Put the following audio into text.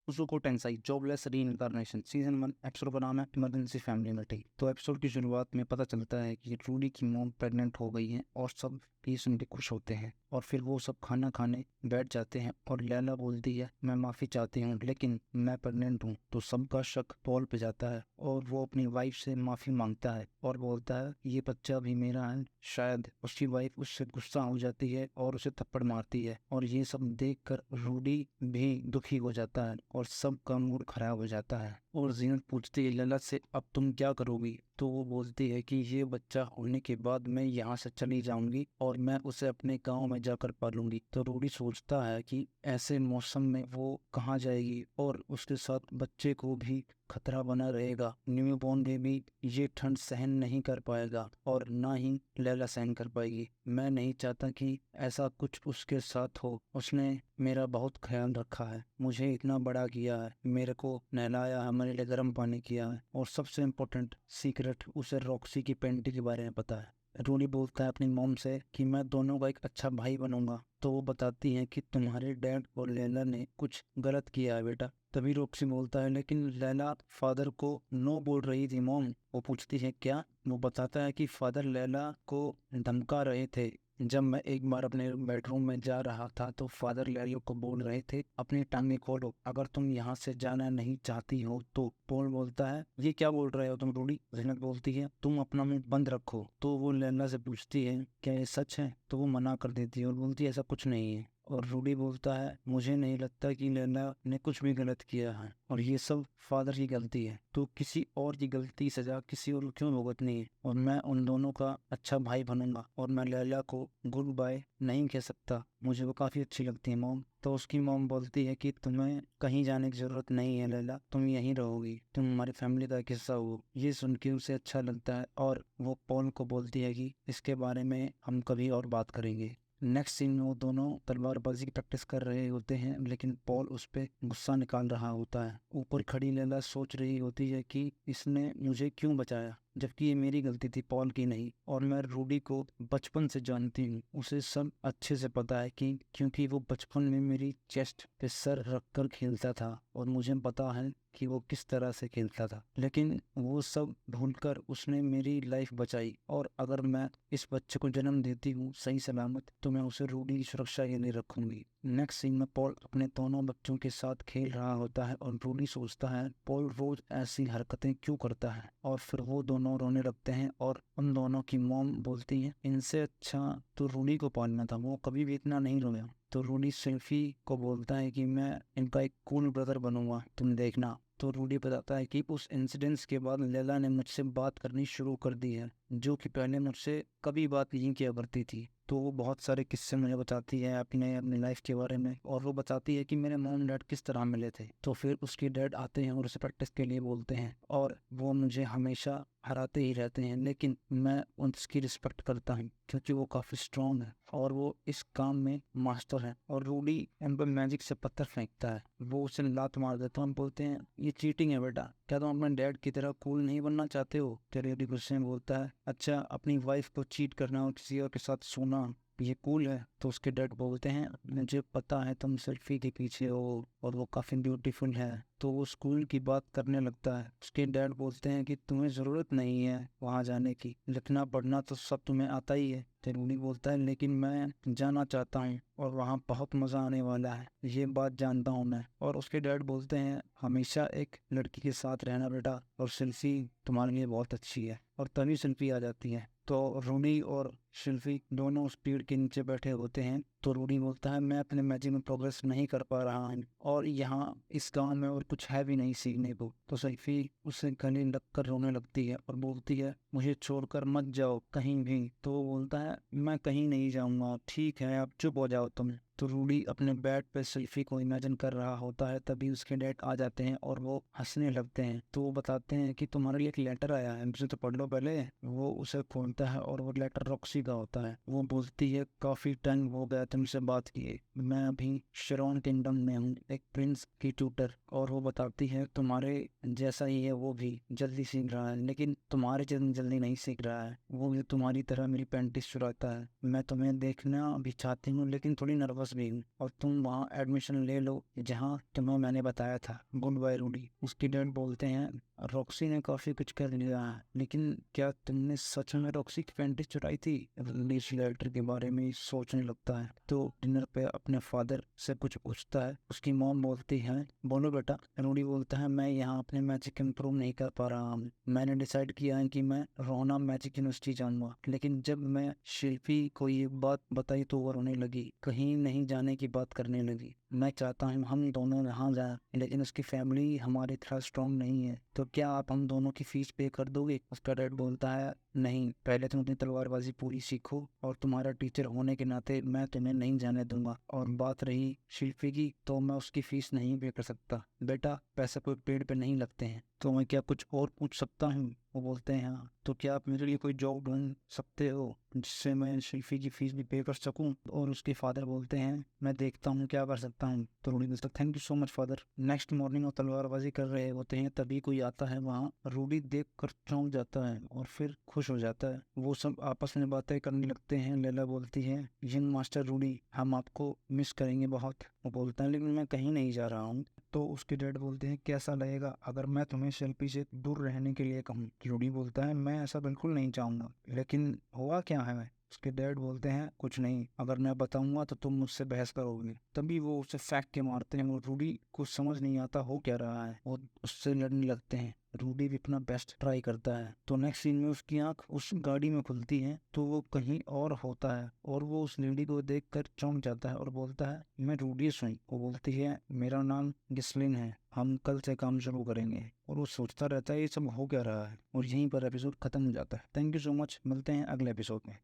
उजुको टेंसाई jobless reincarnation season 1 episode का नाम है इमरजेंसी फैमिली मीटिंग। तो एपिसोड की शुरुआत में पता चलता है कि रूडी की मॉम प्रेग्नेंट हो गई है और सब ये सुन के खुश होते हैं और फिर वो सब खाना खाने बैठ जाते हैं और लैला बोलती है मैं माफी चाहती हूँ लेकिन मैं प्रेग्नेंट हूँ। तो सबका शक पॉल पे जाता है और वो अपनी वाइफ से माफी मांगता है और बोलता है ये बच्चा भी मेरा है। शायद उसकी वाइफ उससे गुस्सा हो जाती है और उसे थप्पड़ मारती है और ये सब देखकर रूडी भी दुखी हो जाता है और सबका मूड खराब हो जाता है। और जीनत पूछती है लैला से अब तुम क्या करोगी। तो वो बोलती है कि ये बच्चा होने के बाद मैं यहाँ से चली जाऊंगी और मैं उसे अपने गांव में जाकर पालूंगी। तो रूडी सोचता है कि ऐसे मौसम में वो कहाँ जाएगी और उसके साथ बच्चे को भी खतरा बना रहेगा। न्यू बॉर्न बेबी ये ठंड सहन नहीं कर पाएगा और ना ही लैला सहन कर पाएगी। मैं नहीं चाहता कि ऐसा कुछ उसके साथ हो। उसने मेरा बहुत ख्याल रखा है, मुझे इतना बड़ा किया है, मेरे को नहलाया है, मेरे लिए गर्म पानी किया है और सबसे इम्पोर्टेंट सीक्रेट उसे रॉक्सी की पेंटी के बारे में पता है। रूनी बोलता है अपनी मॉम से कि मैं दोनों का एक अच्छा भाई बनूंगा। तो वो बताती है कि तुम्हारे डैड और लैला ने कुछ गलत किया है बेटा। तभी रॉक्सी बोलता है लेकिन लैला फादर को नो बोल रही थी मॉम। वो पूछती है क्या। वो बताता है कि फादर लैला को धमका रहे थे। जब मैं एक बार अपने बेडरूम में जा रहा था तो फादर लैरियो को बोल रहे थे अपनी टांगे खोलो अगर तुम यहाँ से जाना नहीं चाहती हो तो। पॉल बोलता है ये क्या बोल रहे हो तुम रूडी। जीनत बोलती है तुम अपना मुंह बंद रखो। तो वो लैला से पूछती है क्या ये सच है। तो वो मना कर देती है और बोलती है ऐसा कुछ नहीं है। और रूडी बोलता है मुझे नहीं लगता कि लैला ने कुछ भी गलत किया है और ये सब फादर की गलती है। तो किसी और की गलती सजा किसी और को क्यों भुगतनी है। और मैं उन दोनों का अच्छा भाई बनूंगा और मैं लैला को गुड बाय नहीं कह सकता, मुझे वो काफी अच्छी लगती है मॉम। तो उसकी मॉम बोलती है कि तुम्हें कहीं जाने की जरूरत नहीं है लैला, तुम यहीं रहोगी, तुम हमारी फैमिली का एक हिस्सा हो। ये सुन के उसे अच्छा लगता है और वो पॉल को बोलती है कि इसके बारे में हम कभी और बात करेंगे। नेक्स्ट सीन में वो दोनों तलवारबाजी की प्रैक्टिस कर रहे होते हैं लेकिन पॉल उस पे गुस्सा निकाल रहा होता है। ऊपर खड़ी लैला सोच रही होती है कि इसने मुझे क्यों बचाया जबकि ये मेरी गलती थी पॉल की नहीं। और मैं रूडी को बचपन से जानती हूँ, उसे सब अच्छे से पता है कि क्योंकि वो बचपन में मेरी चेस्ट पे सर रख कर खेलता था और मुझे पता है कि वो किस तरह से खेलता था। लेकिन वो सब भूलकर उसने मेरी लाइफ बचाई और अगर मैं इस बच्चे को जन्म देती हूँ सही सलामत तो मैं उसे रूडी की सुरक्षा के लिए रखूंगी। नेक्स्ट सीन में पॉल अपने दोनों बच्चों के साथ खेल रहा होता है और रूडी सोचता है पॉल रोज ऐसी हरकतें क्यों करता है। और फिर वो दोनों रोने लगते हैं और उन दोनों की मॉम बोलती है इनसे अच्छा तो रूडी को पालना था, वो कभी भी इतना नहीं रोया। तो रूडी सेल्फी को बोलता है कि मैं इनका एक कूल ब्रदर बनूंगा, तुम देखना। तो रूडी बताता है कि उस इंसिडेंस के बाद लैला ने मुझसे बात करनी शुरू कर दी है जो कि पहले मुझसे कभी बात नहीं किया करती थी। तो वो बहुत सारे किस्से मुझे बताती है अपनी लाइफ के बारे में और वो बताती है कि मेरे मॉम डैड किस तरह मिले थे। तो फिर उसके डैड आते हैं और उसे प्रैक्टिस के लिए बोलते हैं और वो मुझे हमेशा हराते ही रहते हैं लेकिन मैं उसकी रिस्पेक्ट करता हूँ क्योंकि वो काफी स्ट्रांग है और वो इस काम में मास्टर है। और रूडी एम पे मैजिक से पत्थर फेंकता है, वो उसे लात मार देता है। हम बोलते हैं ये चीटिंग है बेटा, क्या तुम अपने डैड की तरह कूल नहीं बनना चाहते हो। तेरे गुस्से में बोलता है अच्छा अपनी वाइफ को चीट करना और किसी और के साथ सोना ये कूल है। तो उसके डैड बोलते हैं मुझे पता है तुम सेल्फी के पीछे हो और वो काफी ब्यूटीफुल है। तो वो स्कूल की बात करने लगता है। उसके डैड बोलते हैं कि तुम्हें जरूरत नहीं है वहां जाने की, लिखना पढ़ना तो सब तुम्हें आता ही है। तेरूनी बोलता है लेकिन मैं जाना चाहता हूँ और वहाँ बहुत मजा आने वाला है, ये बात जानता हूँ मैं। और उसके डैड बोलते हैं हमेशा एक लड़की के साथ रहना बेटा और सेल्फी तुम्हारे लिए बहुत अच्छी है। और तभी सेल्फी आ जाती है। तो रूनी और शिल्फी दोनों उस पेड़ के नीचे बैठे होते हैं। तो रूनी बोलता है मैं अपने मैजिक में प्रोग्रेस नहीं कर पा रहा हूँ और यहाँ इस गांव में और कुछ है भी नहीं सीखने को। तो सैफी उससे गले लगकर रोने लगती है और बोलती है मुझे छोड़कर मत जाओ कहीं भी। तो वो बोलता है मैं कहीं नहीं जाऊंगा, ठीक है अब चुप हो जाओ तुम। तो रूडी अपने बेड पे सेल्फी को इमेजिन कर रहा होता है तभी उसके डैड आ जाते हैं और वो हंसने लगते हैं। तो वो बताते हैं कि तुम्हारे लिए एक लेटर आया है, मुझे तो पढ़ लो पहले। वो उसे खोलता है और वो लेटर रॉक्सी का होता है। वो बोलती है काफ़ी टाइम हो गया तुमसे बात किए, मैं अभी शेरॉन किंगडम में हूँ, एक प्रिंस की ट्यूटर। और वो बताती है तुम्हारे जैसा ही है वो भी, जल्दी सीख रहा है, लेकिन तुम्हारे जल्दी जल्दी नहीं सीख रहा है। वो भी तुम्हारी तरह मेरी पेंटिस चुराता है। मैं तुम्हें देखना भी चाहती हूँ लेकिन थोड़ी नर्वस भी हूँ, और तुम वहाँ एडमिशन ले लो जहाँ तुम्हें मैंने बताया था। Good bye Rudy. उसकी डैड बोलते हैं रॉक्सी ने काफी कुछ कर लिया है, लेकिन क्या तुमने सच में रॉक्सी की पेंटिस चुराई थी? रिलीज लेटर के बारे में सोचने लगता है तो डिनर पे अपने फादर से कुछ पूछता है। उसकी मॉम बोलती है बोलो बेटा। रूडी बोलता है मैं यहाँ अपने मैजिक इम्प्रूव नहीं कर पा रहा हूँ। मैंने डिसाइड किया है कि मैं रोना मैजिक यूनिवर्सिटी जाऊंगा, लेकिन जब मैं शिल्पी को ये बात बताई तो वो रोने लगी, कहीं नहीं जाने की बात करने लगी। मैं चाहता हूँ हम दोनों यहाँ जाएं, लेकिन उसकी फैमिली हमारी तरह स्ट्रॉन्ग नहीं है, तो क्या आप हम दोनों की फीस पे कर दोगे? उसका डैड बोलता है नहीं, पहले तुम अपनी तलवारबाजी पूरी सीखो, और तुम्हारा टीचर होने के नाते मैं तुम्हें नहीं जाने दूंगा। और बात रही शिल्पी की, तो मैं उसकी फीस नहीं पे कर सकता। बेटा पैसे कोई पेड़ पे नहीं लगते हैं। तो मैं क्या कुछ और पूछ सकता हूँ? वो बोलते हैं हाँ। तो क्या आप मेरे लिए कोई जॉब ढूंढ सकते हो जिससे मैं शिल्पी की फीस भी पे कर सकूं? और उसके फादर बोलते हैं मैं देखता हूँ क्या कर सकता हूँ। तो रूडी बोलता thank you so much father. Next morning वो तलवारबाजी कर रहे होते हैं, तभी कोई आता है वहाँ। रूडी देख कर चौंक जाता है और फिर खुश हो जाता है। वो सब आपस में बातें करने लगते हैं। लैला बोलती है यंग मास्टर रूडी, हम आपको मिस करेंगे बहुत। वो बोलता है लेकिन मैं कहीं नहीं जा रहा हूँ। तो उसके डैड बोलते हैं कैसा लगेगा अगर मैं तुम्हें शिल्पी से दूर रहने के लिए कहूँ? रूडी बोलता है मैं ऐसा बिल्कुल नहीं चाहूंगा, लेकिन हुआ क्या है? उसके डैड बोलते हैं कुछ नहीं, अगर मैं बताऊंगा तो तुम मुझसे बहस करोगे। तभी वो उसे फेंक के मारते हैं। वो रूडी को समझ नहीं आता हो क्या रहा है, वो उससे लड़ने लगते हैं। रूडी भी अपना बेस्ट ट्राई करता है। तो नेक्स्ट सीन में उसकी आंख उस गाड़ी में खुलती है तो वो कहीं और होता है, और वो उस लेडी को देखकर चौंक जाता है और बोलता है मैं रूडी हुई। वो बोलती है मेरा नाम गिस्लिन है, हम कल से काम शुरू करेंगे। और वो सोचता रहता है ये सब हो क्या रहा है, और यहीं पर एपिसोड खत्म हो जाता है। थैंक यू सो मच, मिलते हैं अगले एपिसोड में।